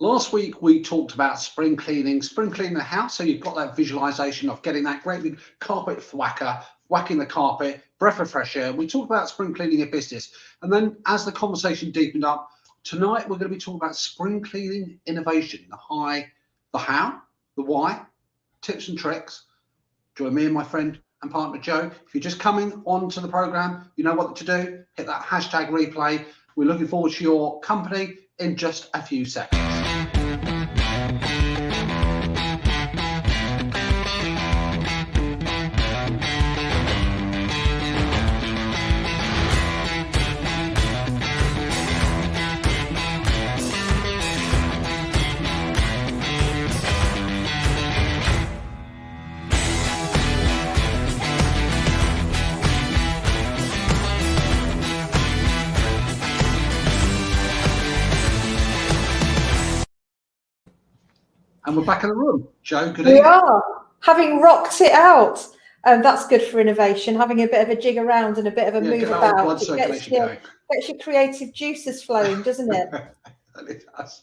Last week we talked about spring cleaning the house. So you've got that visualization of getting that great big carpet thwacker, whacking the carpet, breath of fresh air. We talked about spring cleaning your business. And then as the conversation deepened up, tonight we're going to be talking about spring cleaning innovation, the how, the why, tips and tricks. Join me and my friend and partner Joe. If you're just coming onto the program, you know what to do. Hit that hashtag replay. We're looking forward to your company in just a few seconds. And we're back in the room. Joe, good evening. We are, having rocked it out. That's good for innovation, having a bit of a jig around and a bit of a move about. It gets your creative juices flowing, doesn't it? It does.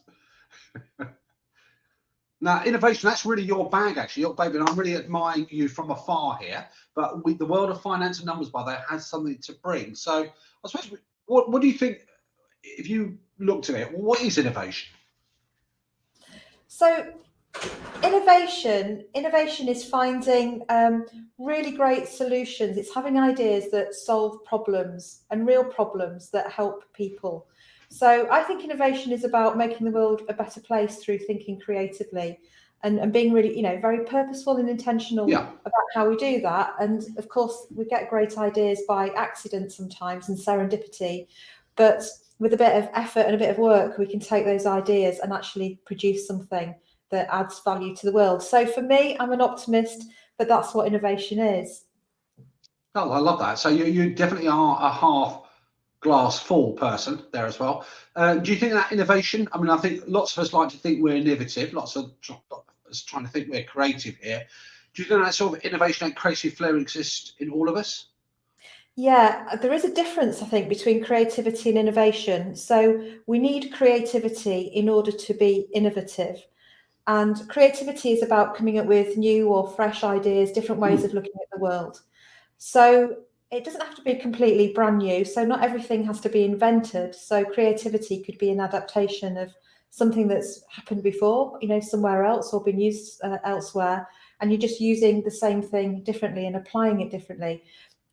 Now, innovation, that's really your bag, actually, your baby. And I'm really admiring you from afar here. But the world of finance and numbers, by the way, has something to bring. So I suppose, what do you think, if you looked at it, what is innovation? So innovation is finding really great solutions. It's having ideas that solve problems and real problems that help people. So I think innovation is about making the world a better place through thinking creatively and being really, very purposeful and intentional about how we do that. And of course, we get great ideas by accident sometimes and serendipity, but with a bit of effort and a bit of work, we can take those ideas and actually produce something that adds value to the world. So for me, I'm an optimist, but that's what innovation is. Oh, I love that. So you definitely are a half glass full person there as well. Do you think that innovation, I mean, I think lots of us like to think we're innovative, lots of us trying to think we're creative here. Do you think that sort of innovation and creative flair exists in all of us? Yeah, there is a difference, I think, between creativity and innovation. So we need creativity in order to be innovative. And creativity is about coming up with new or fresh ideas, different ways of looking at the world. So it doesn't have to be completely brand new. So not everything has to be invented. So creativity could be an adaptation of something that's happened before, somewhere else or been used elsewhere. And you're just using the same thing differently and applying it differently.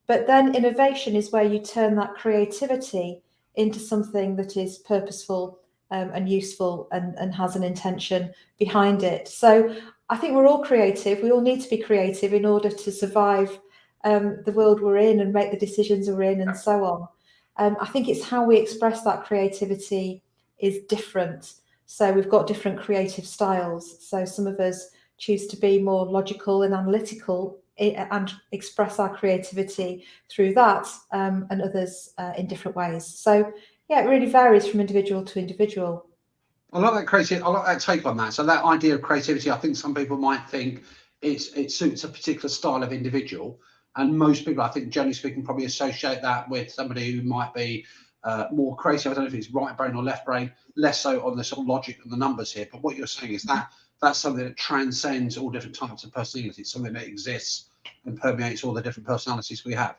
But then innovation is where you turn that creativity into something that is purposeful and useful and has an intention behind it. So I think we're all creative. We all need to be creative in order to survive the world we're in and make the decisions we're in and so on. I think it's how we express that creativity is different. So we've got different creative styles. So some of us choose to be more logical and analytical and express our creativity through that, and others in different ways. So yeah, it really varies from individual to individual. I like that creativity. I like that take on that. So that idea of creativity, I think some people might think it suits a particular style of individual, and most people, I think, generally speaking, probably associate that with somebody who might be more creative. I don't know if it's right brain or left brain, less so on the sort of logic and the numbers here. But what you're saying is that that's something that transcends all different types of personalities. It's something that exists and permeates all the different personalities we have.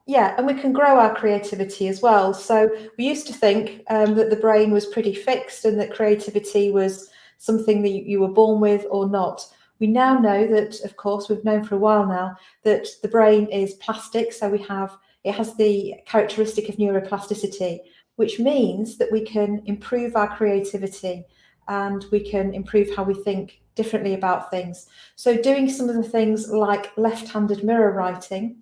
Yeah, and we can grow our creativity as well. So we used to think that the brain was pretty fixed and that creativity was something that you were born with or not. We now know that, of course, we've known for a while now that the brain is plastic. So it has the characteristic of neuroplasticity, which means that we can improve our creativity and we can improve how we think differently about things. So doing some of the things like left-handed mirror writing,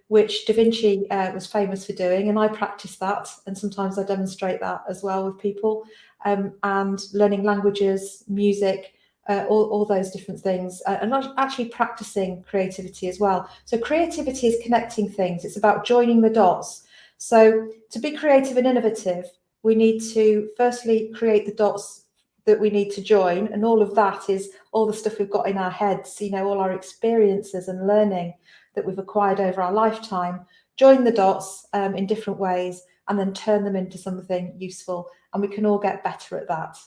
which Da Vinci was famous for doing, and I practice that, and sometimes I demonstrate that as well with people, and learning languages, music, all those different things, and actually practicing creativity as well. So creativity is connecting things. It's about joining the dots. So to be creative and innovative, we need to firstly create the dots that we need to join, and all of that is all the stuff we've got in our heads, all our experiences and learning that we've acquired over our lifetime, join the dots in different ways, and then turn them into something useful. And we can all get better at that.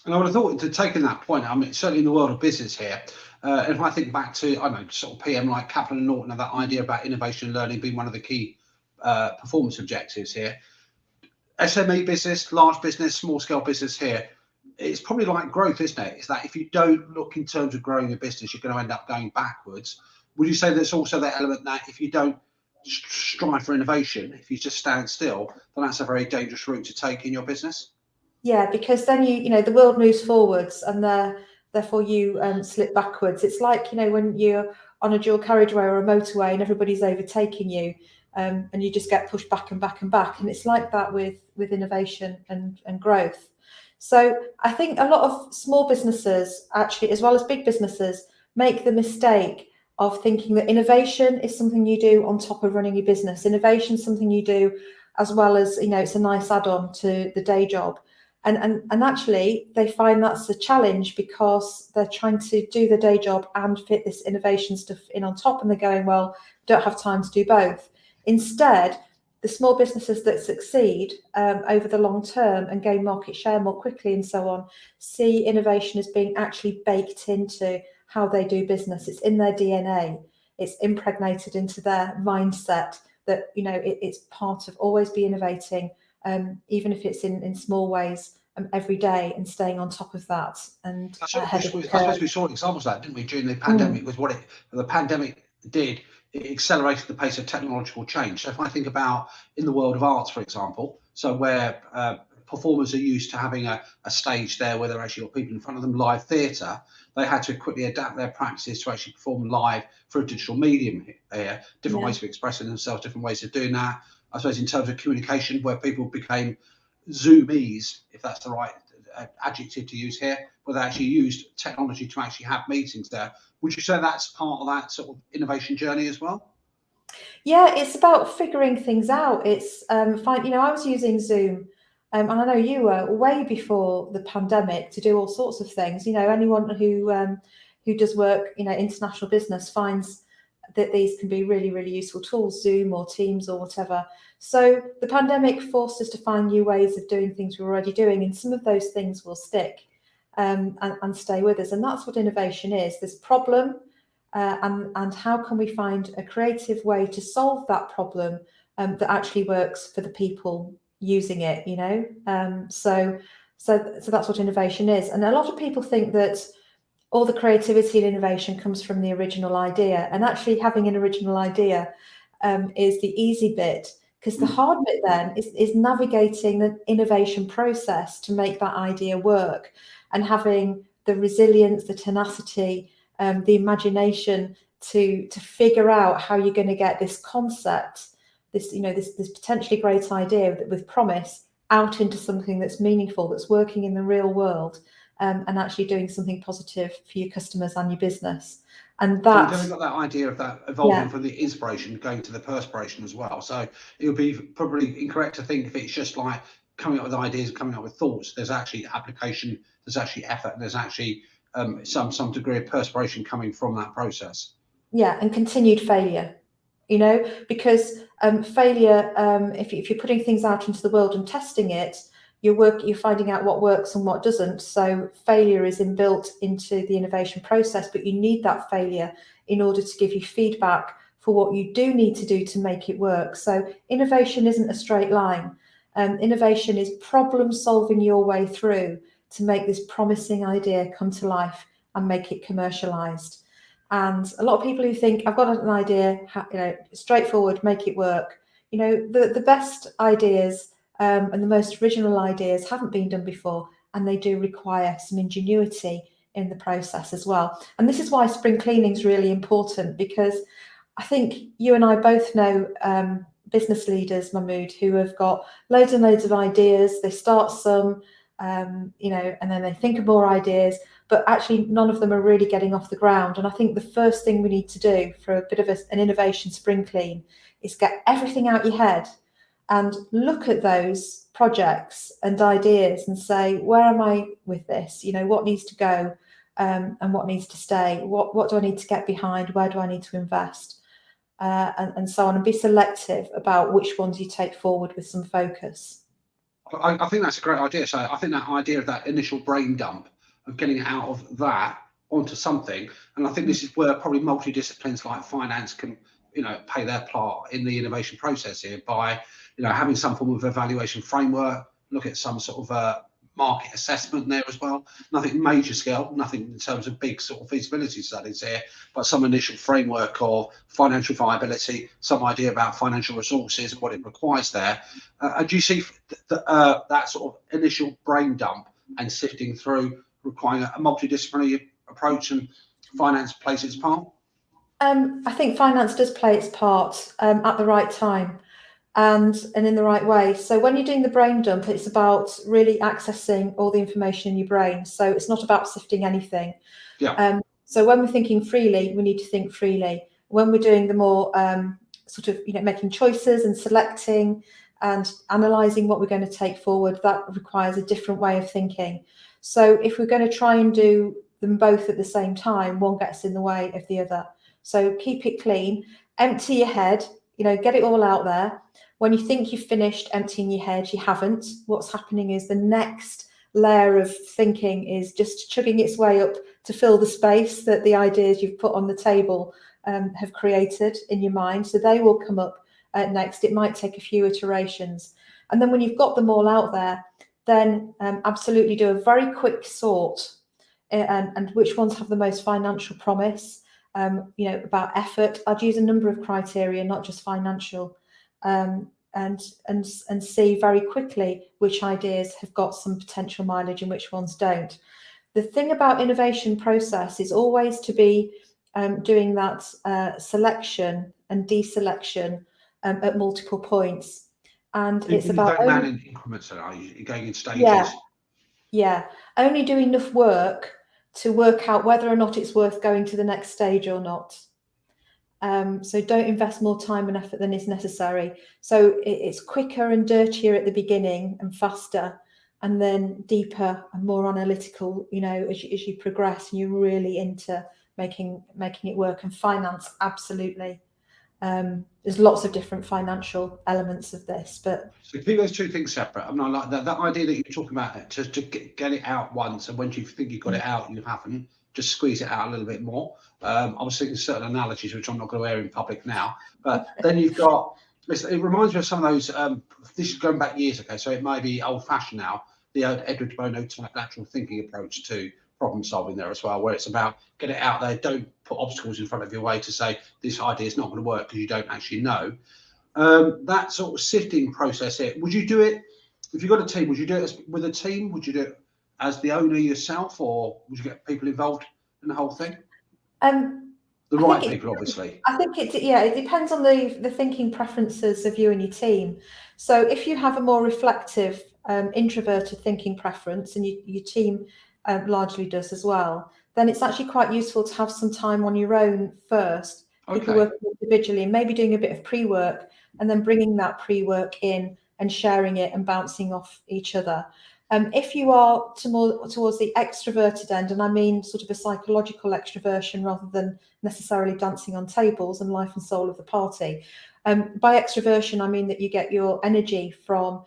And I would have thought to taking that point, I mean, certainly in the world of business here, if I think back to, I don't know, sort of PM like Kaplan and Norton and that idea about innovation and learning being one of the key performance objectives here, SME business, large business, small scale business here, it's probably like growth, isn't it? It's that if you don't look in terms of growing your business, you're going to end up going backwards. Would you say there's also that element that if you don't strive for innovation, if you just stand still, then that's a very dangerous route to take in your business? Yeah, because then the world moves forwards, and therefore you slip backwards. It's like, when you're on a dual carriageway or a motorway and everybody's overtaking you, and you just get pushed back and back and back. And it's like that with innovation and growth. So I think a lot of small businesses, actually, as well as big businesses, make the mistake of thinking that innovation is something you do on top of running your business. Innovation is something you do as well as, it's a nice add-on to the day job. And actually, they find that's a challenge because they're trying to do the day job and fit this innovation stuff in on top, and they're going, well, don't have time to do both. Instead, the small businesses that succeed over the long term and gain market share more quickly and so on, see innovation as being actually baked into how they do business. It's in their DNA. It's impregnated into their mindset that, it's part of always be innovating, even if it's in small ways every day, and staying on top of that. And I suppose we saw examples of that, didn't we, during the pandemic? Was what the pandemic did. It accelerated the pace of technological change. So if I think about in the world of arts, for example, so where performers are used to having a stage there where they're actually got people in front of them, live theatre, they had to quickly adapt their practices to actually perform live through a digital medium here, different ways of expressing themselves, different ways of doing that. I suppose in terms of communication, where people became Zoomies, if that's the right adjective to use here, where they actually used technology to actually have meetings there. Would you say that's part of that sort of innovation journey as well? Yeah, it's about figuring things out. It's fine. I was using Zoom, and I know you were, way before the pandemic, to do all sorts of things. Anyone who does work, international business, finds that these can be really, really useful tools, Zoom or Teams or whatever. So the pandemic forced us to find new ways of doing things we were already doing, and some of those things will stick and stay with us. And that's what innovation is: this problem, and how can we find a creative way to solve that problem that actually works for the people using it. So that's what innovation is. And a lot of people think that all the creativity and innovation comes from the original idea, and actually having an original idea is the easy bit, because the hard bit then is navigating the innovation process to make that idea work, and having the resilience, the tenacity, the imagination to figure out how you're going to get this concept, this potentially great idea with promise, out into something that's meaningful, that's working in the real world, and actually doing something positive for your customers and your business. And So you've definitely got that idea of that evolving from the inspiration going to the perspiration as well. So it would be probably incorrect to think if it's just like coming up with ideas, coming up with thoughts. There's actually application, there's actually effort, and there's actually some degree of perspiration coming from that process. Yeah, and continued failure, because failure, if you're putting things out into the world and testing it, you're finding out what works and what doesn't. So failure is inbuilt into the innovation process, but you need that failure in order to give you feedback for what you do need to do to make it work. So innovation isn't a straight line. Innovation is problem solving your way through to make this promising idea come to life and make it commercialized. And a lot of people who think, I've got an idea, straightforward, make it work. The best ideas and the most original ideas haven't been done before, and they do require some ingenuity in the process as well. And this is why spring cleaning is really important, because I think you and I both know business leaders, Mahmood, who have got loads and loads of ideas. They start some, and then they think of more ideas, but actually none of them are really getting off the ground. And I think the first thing we need to do for a bit of an innovation spring clean is get everything out your head and look at those projects and ideas and say, where am I with this? What needs to go and what needs to stay? What do I need to get behind? Where do I need to invest? And so on, and be selective about which ones you take forward with some focus. I think that's a great idea. So I think that idea of that initial brain dump, of getting it out of that onto something, and I think this is where probably multidisciplines like finance can, play their part in the innovation process here by, having some form of evaluation framework, look at some sort of market assessment there as well. Nothing major scale, nothing in terms of big sort of feasibility studies here, but some initial framework of financial viability, some idea about financial resources and what it requires there. And do you see that sort of initial brain dump and sifting through requiring a multidisciplinary approach, and finance plays its part? I think finance does play its part at the right time and in the right way. So when you're doing the brain dump, it's about really accessing all the information in your brain. So it's not about sifting anything. Yeah. So when we're thinking freely, we need to think freely. When we're doing the more sort of, making choices and selecting and analysing what we're going to take forward, that requires a different way of thinking. So if we're going to try and do them both at the same time, one gets in the way of the other. So keep it clean, empty your head, get it all out there. When you think you've finished emptying your head, you haven't. What's happening is the next layer of thinking is just chugging its way up to fill the space that the ideas you've put on the table have created in your mind. So they will come up next. It might take a few iterations. And then when you've got them all out there, then absolutely do a very quick sort and which ones have the most financial promise, about effort. I'd use a number of criteria, not just financial, and see very quickly which ideas have got some potential mileage and which ones don't. The thing about innovation process is always to be doing that selection and deselection at multiple points. And it's about going down in increments, are you going in stages? Yeah. Only do enough work to work out whether or not it's worth going to the next stage or not. So don't invest more time and effort than is necessary. So it's quicker and dirtier at the beginning and faster, and then deeper and more analytical, as you progress and you're really into making it work. And finance, absolutely. There's lots of different financial elements of this, but so keep those two things separate. I mean, I like that idea that you're talking about, to get it out once, and when you think you've got it out, you haven't. Just squeeze it out a little bit more. I was thinking certain analogies, which I'm not going to air in public now, but then you've got, it reminds me of some of those, this is going back years ago, so it may be old fashioned now, the Edward de Bono type lateral thinking approach to problem solving there as well, where it's about get it out there, don't put obstacles in front of your way to say this idea is not going to work because you don't actually know. That sort of sifting process here, would you do it, if you've got a team, would you do it with a team? Would you do it as the owner yourself, or would you get people involved in the whole thing? The right people, obviously. I think it depends on the thinking preferences of you and your team. So if you have a more reflective, introverted thinking preference, and your team largely does as well, then it's actually quite useful to have some time on your own first. People working individually and maybe doing a bit of pre-work, and then bringing that pre-work in and sharing it and bouncing off each other. If you are towards the extroverted end, and I mean sort of a psychological extroversion rather than necessarily dancing on tables and life and soul of the party. By extroversion, I mean that you get your energy from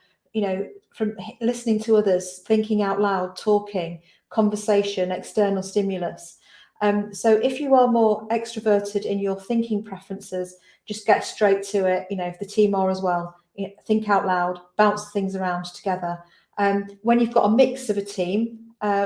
listening to others, thinking out loud, talking, conversation, external stimulus. So if you are more extroverted in your thinking preferences, just get straight to it. If the team are as well, think out loud, bounce things around together. When you've got a mix of a team,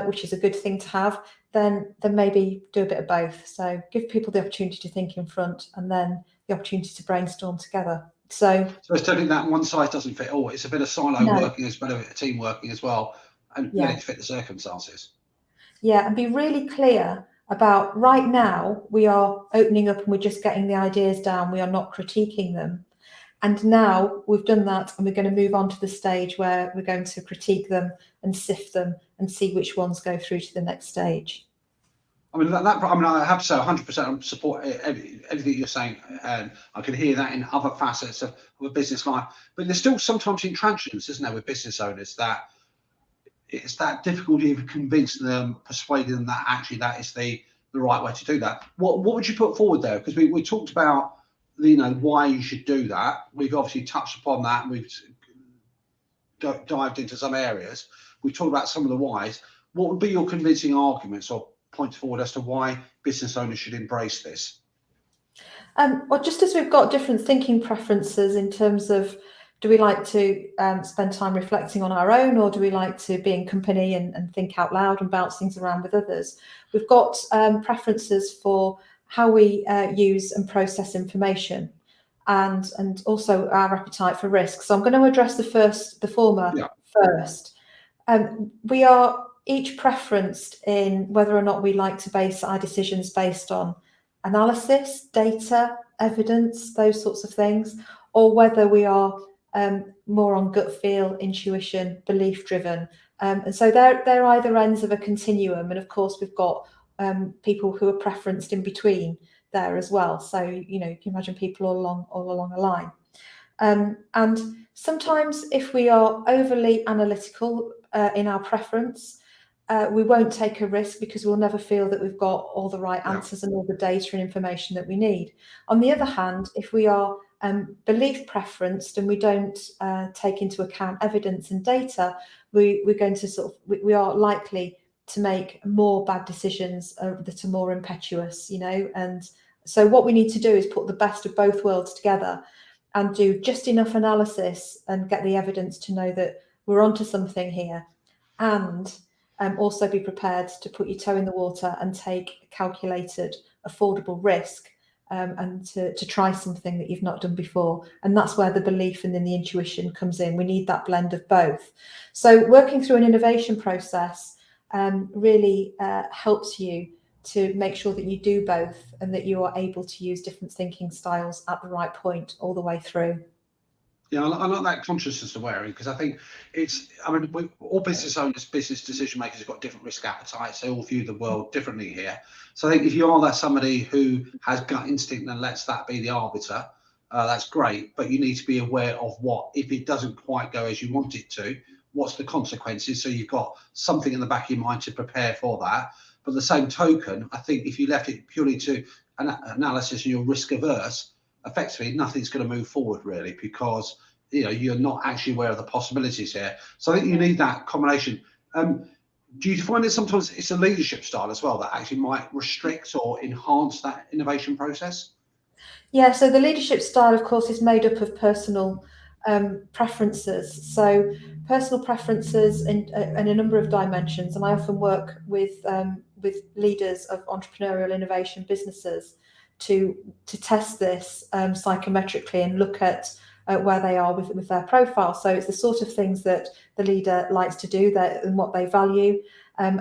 which is a good thing to have, then maybe do a bit of both. So give people the opportunity to think in front, and then the opportunity to brainstorm together. So it's totally that one size doesn't fit all. It's a bit of silo working as well as a team working as well, and let it fit the circumstances. Yeah, and be really clear about right now we are opening up and we're just getting the ideas down. We are not critiquing them. And now we've done that, and we're going to move on to the stage where we're going to critique them and sift them and see which ones go through to the next stage. I mean, I have to say 100% support everything you're saying, and I can hear that in other facets of a business life. But there's still sometimes intransigence, isn't there, with business owners, that it's that difficulty of convincing them, persuading them that actually that is the right way to do that. What would you put forward there? Because we talked about why you should do that. We've obviously touched upon that. We've dived into some areas. We've talked about some of the whys. What would be your convincing arguments or points forward as to why business owners should embrace this? Well, just as we've got different thinking preferences in terms of, do we like to spend time reflecting on our own, or do we like to be in company and think out loud and bounce things around with others? We've got preferences for how we use and process information, and also our appetite for risk. So I'm going to address the former first. We are each preferenced in whether or not we like to base our decisions based on analysis, data, evidence, those sorts of things, or whether we are more on gut feel, intuition, belief driven. And so they're either ends of a continuum. And of course, we've got people who are preferenced in between there as well. So, you know, you can imagine people all along a line. And sometimes if we are overly analytical in our preference, we won't take a risk because we'll never feel that we've got all the right answers and all the data and information that we need. On the other hand, if we are belief preferenced and we don't take into account evidence and data, we're going to we are likely to make more bad decisions that are more impetuous, you know. And so what we need to do is put the best of both worlds together and do just enough analysis and get the evidence to know that we're onto something here, and also be prepared to put your toe in the water and take calculated, affordable risk, and to try something that you've not done before. And that's where the belief and then the intuition comes in. We need that blend of both. So working through an innovation process really helps you to make sure that you do both and that you are able to use different thinking styles at the right point all the way through. Yeah, I like that consciousness awareness, because I think all business owners, business decision makers have got different risk appetites. They all view the world differently here. So I think if you are somebody who has gut instinct and lets that be the arbiter, that's great. But you need to be aware of what, if it doesn't quite go as you want it to, what's the consequences? So you've got something in the back of your mind to prepare for that. But the same token, I think if you left it purely to an analysis and you're risk averse, effectively nothing's going to move forward really, because you're not actually aware of the possibilities here. So I think you need that combination. Do you find that sometimes it's a leadership style as well that actually might restrict or enhance that innovation process? Yeah, so the leadership style, of course, is made up of personal preferences. So personal preferences in a number of dimensions, and I often work with leaders of entrepreneurial innovation businesses to test this psychometrically and look at where they are with their profile. So it's the sort of things that the leader likes to do, and what they value,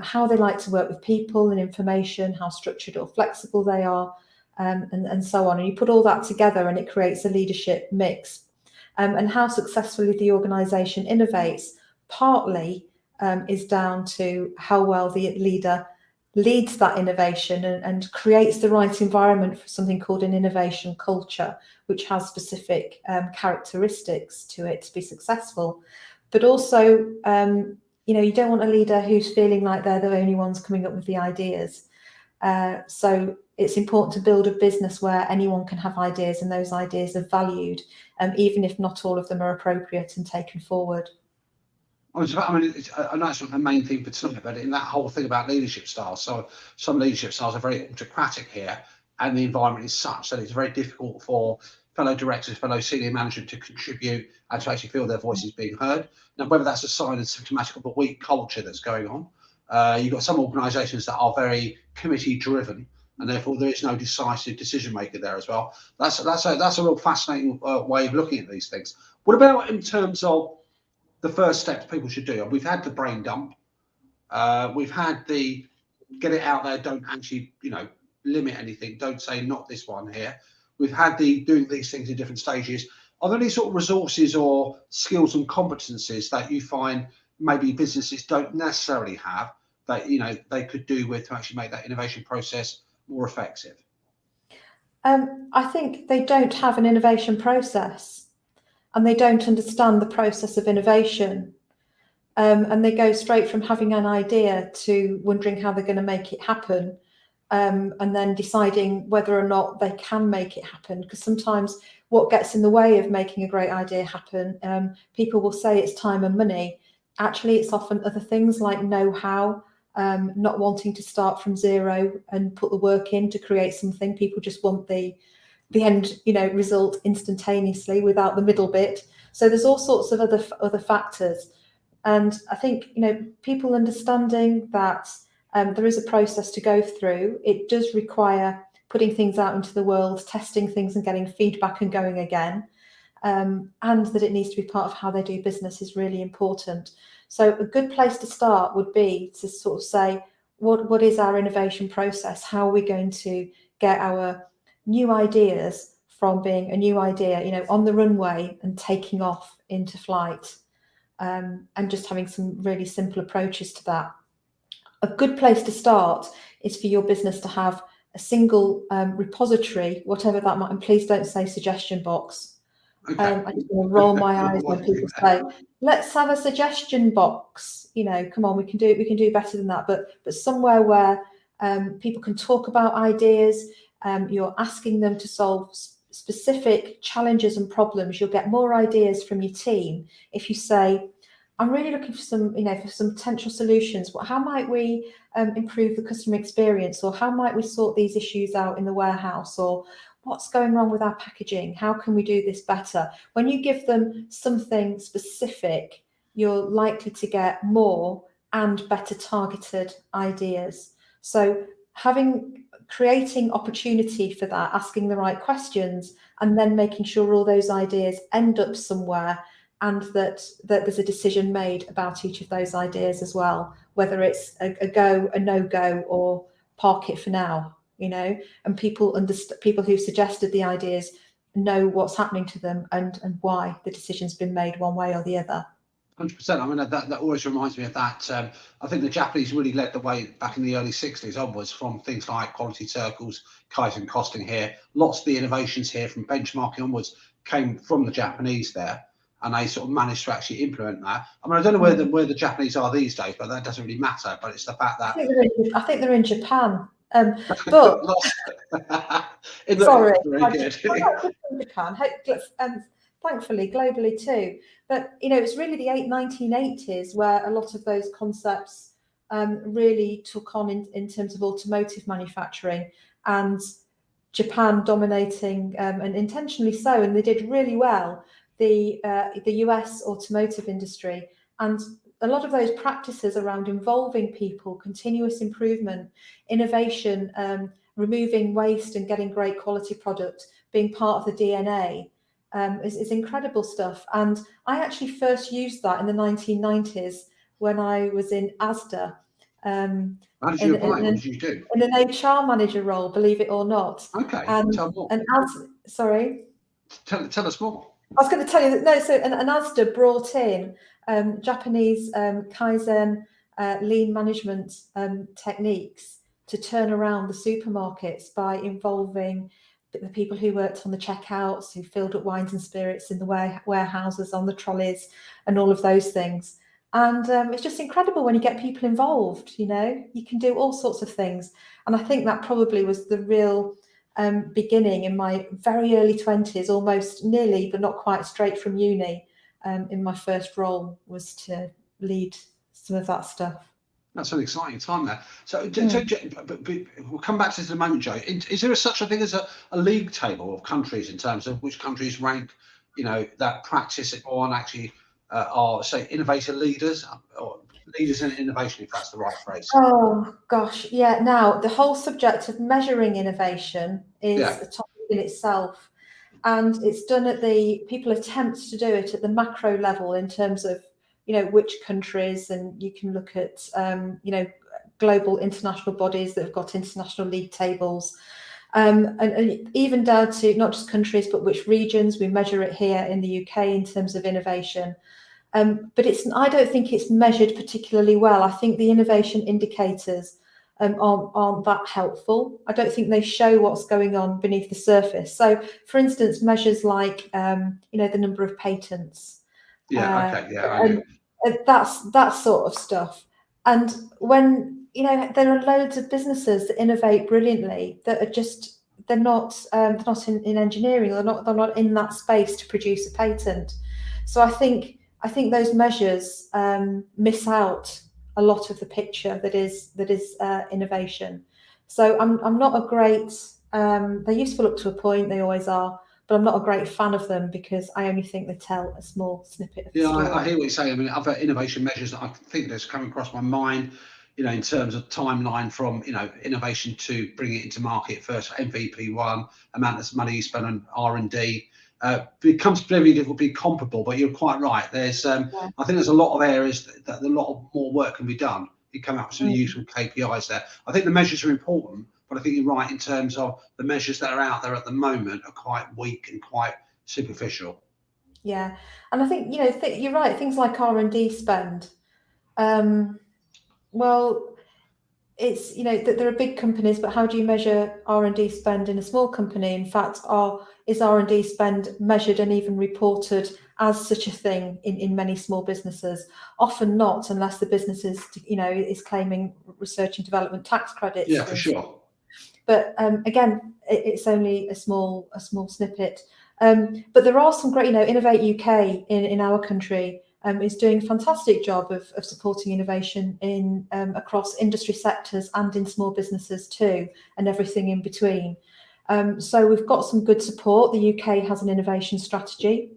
how they like to work with people and information, how structured or flexible they are, and so on. And you put all that together and it creates a leadership mix. And how successfully the organisation innovates partly is down to how well the leader leads that innovation and creates the right environment for something called an innovation culture, which has specific characteristics to it to be successful. But also, you don't want a leader who's feeling like they're the only ones coming up with the ideas. So it's important to build a business where anyone can have ideas and those ideas are valued, even if not all of them are appropriate and taken forward. I know it's not the main thing for tonight, but in that whole thing about leadership styles, so some leadership styles are very autocratic here, and the environment is such that it's very difficult for fellow directors, fellow senior management to contribute and to actually feel their voices being heard. Now, whether that's a sign and symptomatic of a weak culture that's going on, you've got some organisations that are very committee driven, and therefore there is no decisive decision maker there as well. That's a real fascinating way of looking at these things. What about in terms of the first steps people should do? We've had the brain dump, we've had the get it out there, don't actually limit anything, don't say not this one here. We've had the doing these things in different stages. Are there any sort of resources or skills and competencies that you find maybe businesses don't necessarily have that they could do with to actually make that innovation process more effective? I think they don't have an innovation process, and they don't understand the process of innovation, and they go straight from having an idea to wondering how they're going to make it happen, and then deciding whether or not they can make it happen. Because sometimes what gets in the way of making a great idea happen. People will say it's time and money. Actually, it's often other things like know-how, not wanting to start from zero and put the work in to create something. People just want the end, result instantaneously without the middle bit. So there's all sorts of other factors. And I think, people understanding that there is a process to go through. It does require putting things out into the world, testing things and getting feedback and going again. And that it needs to be part of how they do business is really important. So a good place to start would be to sort of say, what is our innovation process? How are we going to get our new ideas from being a new idea, on the runway and taking off into flight, and just having some really simple approaches to that. A good place to start is for your business to have a single repository, whatever that might, and please don't say suggestion box. Okay. I just want to roll my eyes when people say, let's have a suggestion box. Come on, we can do better than that. But somewhere where people can talk about ideas, you're asking them to solve specific challenges and problems. You'll get more ideas from your team if you say, I'm really looking for some potential solutions. How might we improve the customer experience, or how might we sort these issues out in the warehouse, or what's going wrong with our packaging? How can we do this better? When you give them something specific, you're likely to get more and better targeted ideas. So creating opportunity for that, asking the right questions, and then making sure all those ideas end up somewhere, and that there's a decision made about each of those ideas as well, whether it's a go, a no-go, or park it for now. And people who suggested the ideas know what's happening to them and why the decision's been made one way or the other. 100%. I mean, that always reminds me of that. I think the Japanese really led the way back in the early 60s onwards, from things like quality circles, Kaizen costing here. Lots of the innovations here from benchmarking onwards came from the Japanese there, and they sort of managed to actually implement that. I mean, I don't know where the Japanese are these days, but that doesn't really matter. But it's the fact that I think they're in Japan. But sorry, in Japan. Thankfully, globally too. But it's really the 1980s where a lot of those concepts really took on in terms of automotive manufacturing, and Japan dominating, and intentionally so, and they did really well, the US automotive industry. And a lot of those practices around involving people, continuous improvement, innovation, removing waste and getting great quality product, being part of the DNA, is incredible stuff. And I actually first used that in the 1990s when I was in Asda. How did you apply? What did you do? In an HR manager role, believe it or not. Okay, tell more. Sorry? Tell us more. I was going to tell you that, no, so an Asda brought in Japanese Kaizen lean management techniques to turn around the supermarkets by involving the people who worked on the checkouts, who filled up wines and spirits in the warehouses, on the trolleys, and all of those things. And it's just incredible when you get people involved. You can do all sorts of things. And I think that probably was the real beginning in my very early 20s, almost nearly, but not quite straight from uni. In my first role was to lead some of that stuff. That's an exciting time there. So, but we'll come back to this in a moment, Jo. Is there such a thing as a league table of countries in terms of which countries rank, that practice it on, actually are, say, innovator leaders, or leaders in innovation, if that's the right phrase? Oh gosh, yeah. Now the whole subject of measuring innovation is a topic in itself, and it's done people attempt to do it at the macro level in terms of which countries, and you can look at global international bodies that have got international league tables, and even down to not just countries but which regions. We measure it here in the UK in terms of innovation. But I don't think it's measured particularly well. I think the innovation indicators aren't that helpful. I don't think they show what's going on beneath the surface. So, for instance, measures like the number of patents. That sort of stuff. And when there are loads of businesses that innovate brilliantly that are just they're not in engineering. They're not in that space to produce a patent. So I think those measures miss out a lot of the picture that is innovation. So I'm not a great. They're useful up to a point. They always are. But I'm not a great fan of them because I only think they tell a small snippet of the story. I hear what you're saying. I mean, other innovation measures that I think that's coming across my mind, in terms of timeline from, innovation to bring it into market first, MVP1, amount of money you spend on R&D, becomes very difficult to be comparable, but you're quite right. There's, I think there's a lot of areas that a lot of more work can be done. You come up with some useful KPIs there. I think the measures are important, but I think you're right in terms of the measures that are out there at the moment are quite weak and quite superficial. Yeah, and I think you're right. Things like R&D spend. Well, it's that there are big companies, but how do you measure R&D spend in a small company? In fact, is R&D spend measured and even reported as such a thing in many small businesses? Often not, unless the business is claiming research and development tax credits. Yeah, for sure. But again, it's only a small snippet. But there are some great, Innovate UK in our country is doing a fantastic job of supporting innovation in across industry sectors and in small businesses too, and everything in between. So we've got some good support. The UK has an innovation strategy,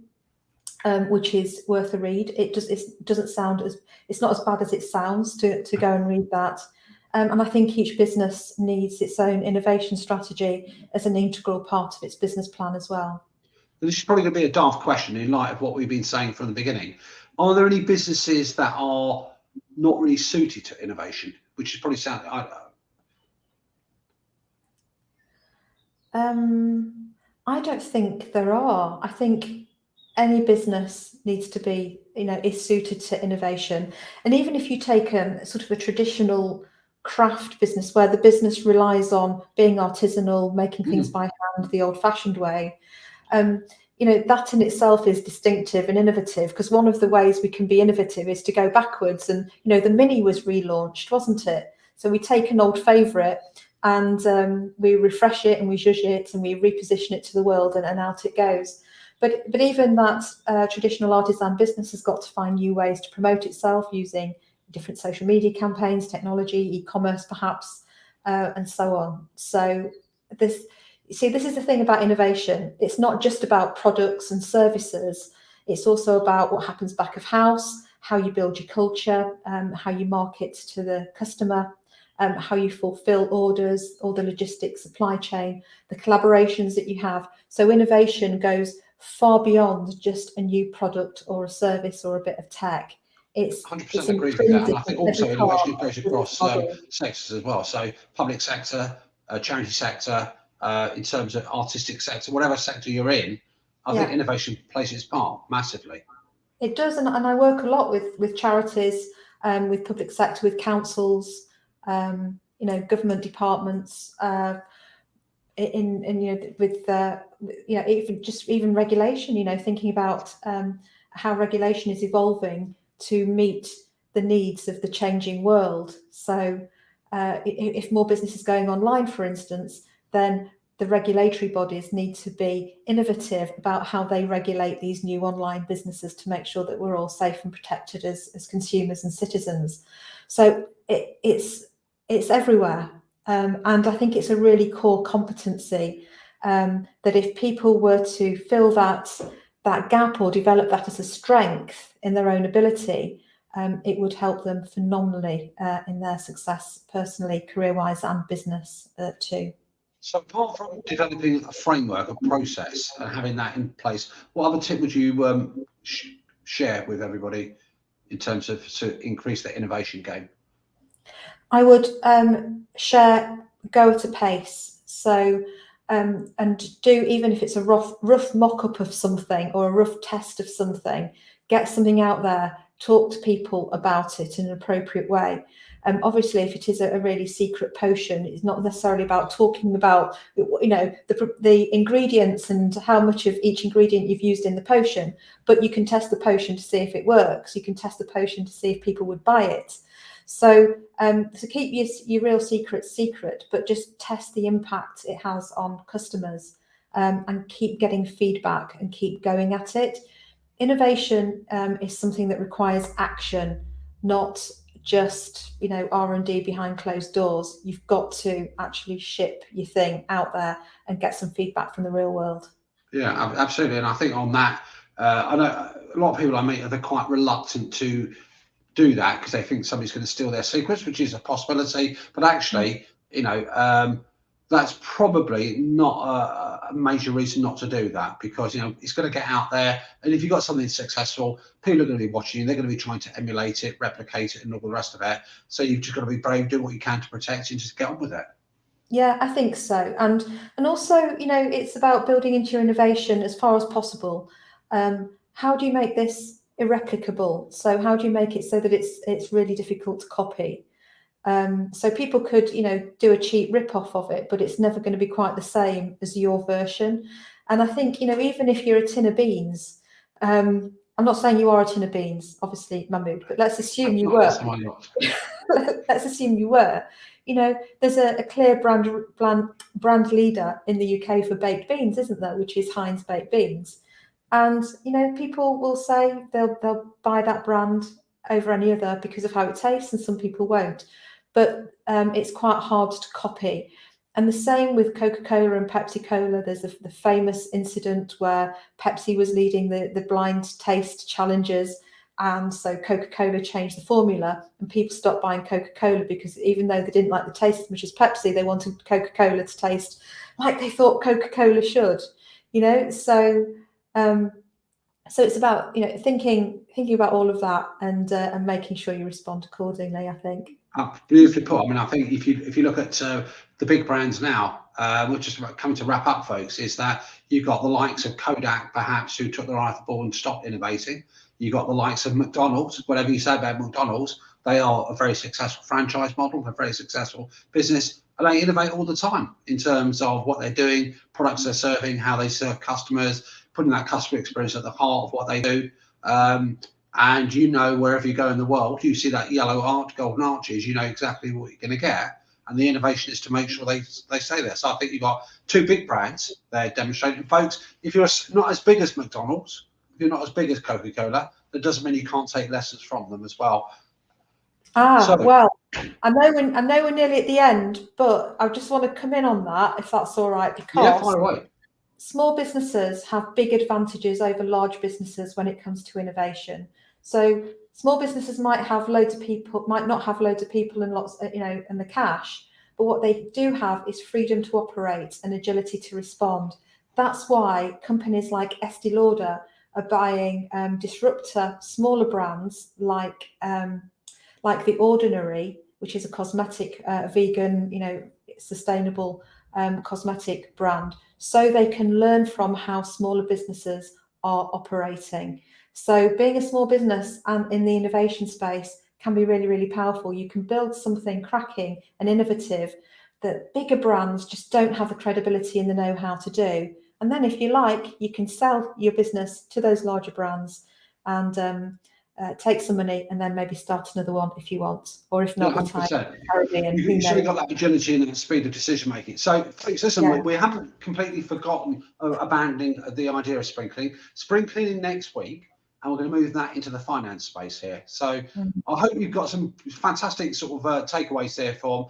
which is worth a read. It doesn't sound it's not as bad as it sounds to go and read that. And I think each business needs its own innovation strategy as an integral part of its business plan as well. This is probably going to be a daft question in light of what we've been saying from the beginning. Are there any businesses that are not really suited to innovation, which is probably sound? I don't think there are. I think any business needs to be, is suited to innovation. And even if you take sort of a traditional craft business where the business relies on being artisanal, making things by hand the old-fashioned way, that in itself is distinctive and innovative, because one of the ways we can be innovative is to go backwards. And the Mini was relaunched, wasn't it? So we take an old favourite and we refresh it and we zhuzh it and we reposition it to the world, and out it goes. But even that traditional artisan business has got to find new ways to promote itself using different social media campaigns, technology, e-commerce perhaps, and so on. So this is the thing about innovation. It's not just about products and services. It's also about what happens back of house, how you build your culture, how you market to the customer, how you fulfill orders, all the logistics, supply chain, the collaborations that you have. So innovation goes far beyond just a new product or a service or a bit of tech. It's 100% agree with that. And I think also innovation goes across sectors as well. So public sector, charity sector, in terms of artistic sector, whatever sector you're in, I think innovation plays its part massively. It does, and I work a lot with charities, with public sector, with councils, government departments, even regulation. Thinking about how regulation is evolving to meet the needs of the changing world. So if more business is going online, for instance, then the regulatory bodies need to be innovative about how they regulate these new online businesses to make sure that we're all safe and protected as consumers and citizens. So it's everywhere. And I think it's a really core competency that if people were to fill that gap or develop that as a strength in their own ability, it would help them phenomenally in their success personally, career-wise, and business too. So apart from developing a framework, a process, and having that in place, what other tip would you share with everybody in terms of to increase their innovation game? I would share go at a pace. So and do, even if it's a rough mock-up of something or a rough test of something, get something out there, talk to people about it in an appropriate way. Obviously, if it is a really secret potion, it's not necessarily about talking about the ingredients and how much of each ingredient you've used in the potion, but you can test the potion to see if it works. You can test the potion to see if people would buy it. So keep your real secrets secret, but just test the impact it has on customers, and keep getting feedback and keep going at it. Innovation is something that requires action, not just R&D behind closed doors. You've got to actually ship your thing out there and get some feedback from the real world. Yeah, absolutely. And I think on that, I know a lot of people I meet are quite reluctant to do that because they think somebody's going to steal their secrets, which is a possibility. But actually, that's probably not a major reason not to do that, because it's going to get out there, and if you've got something successful, people are going to be watching you. They're going to be trying to emulate it, replicate it, and all the rest of it. So you've just got to be brave, do what you can to protect, and just get on with it. Yeah, I think so. And also, it's about building into your innovation as far as possible. How do you make this irreplicable? So how do you make it so that it's really difficult to copy? So people could, do a cheap rip-off of it, but it's never going to be quite the same as your version. And I think, even if you're a tin of beans, I'm not saying you are a tin of beans, obviously, Mahmood, but let's assume you were. Let's assume you were. There's a clear brand leader in the UK for baked beans, isn't there? Which is Heinz baked beans. And, people will say they'll buy that brand over any other because of how it tastes, and some people won't. But it's quite hard to copy. And the same with Coca-Cola and Pepsi-Cola. There's the famous incident where Pepsi was leading the blind taste challenges. And so Coca-Cola changed the formula, and people stopped buying Coca-Cola because even though they didn't like the taste as much as Pepsi, they wanted Coca-Cola to taste like they thought Coca-Cola should, So it's about thinking about all of that and making sure you respond accordingly, I think. Beautifully put. I mean, I think if you look at the big brands now, we're just coming to wrap up, folks, is that you've got the likes of Kodak, perhaps, who took their eye off the ball and stopped innovating. You've got the likes of McDonald's. Whatever you say about McDonald's, they are a very successful franchise model, a very successful business, and they innovate all the time in terms of what they're doing, products they're serving, how they serve customers, putting that customer experience at the heart of what they do. And wherever you go in the world, you see that yellow arch, golden arches, you know exactly what you're going to get. And the innovation is to make sure they stay there. So I think you've got two big brands they're demonstrating. Folks, if you're not as big as McDonald's, if you're not as big as Coca-Cola, that doesn't mean you can't take lessons from them as well. Well, I know we're nearly at the end, but I just want to come in on that, if that's all right, because fire away. Small businesses have big advantages over large businesses when it comes to innovation. So small businesses might not have loads of people and lots, and the cash, but what they do have is freedom to operate and agility to respond. That's why companies like Estee Lauder are buying disruptor smaller brands like The Ordinary, which is a cosmetic, vegan, sustainable cosmetic brand, so they can learn from how smaller businesses are operating. So being a small business and in the innovation space can be really, really powerful. You can build something cracking and innovative that bigger brands just don't have the credibility and the know-how to do. And then if you like, you can sell your business to those larger brands and take some money and then maybe start another one if you want, or if not, you've certainly got that agility and that speed of decision making. So folks, listen, we haven't completely forgotten abandoning the idea of spring cleaning next week, and we're going to move that into the finance space here. So I hope you've got some fantastic sort of takeaways there from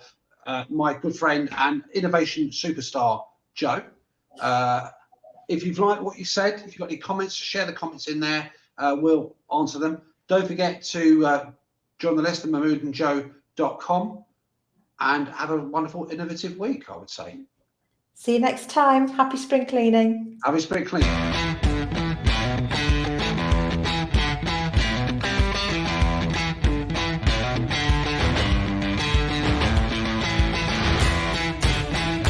my good friend and innovation superstar, Jo. If you've liked what you said, if you've got any comments, share the comments in there. We'll answer them. Don't forget to join the list at mahmoodandjo.com and have a wonderful, innovative week, I would say. See you next time. Happy spring cleaning. Happy spring cleaning.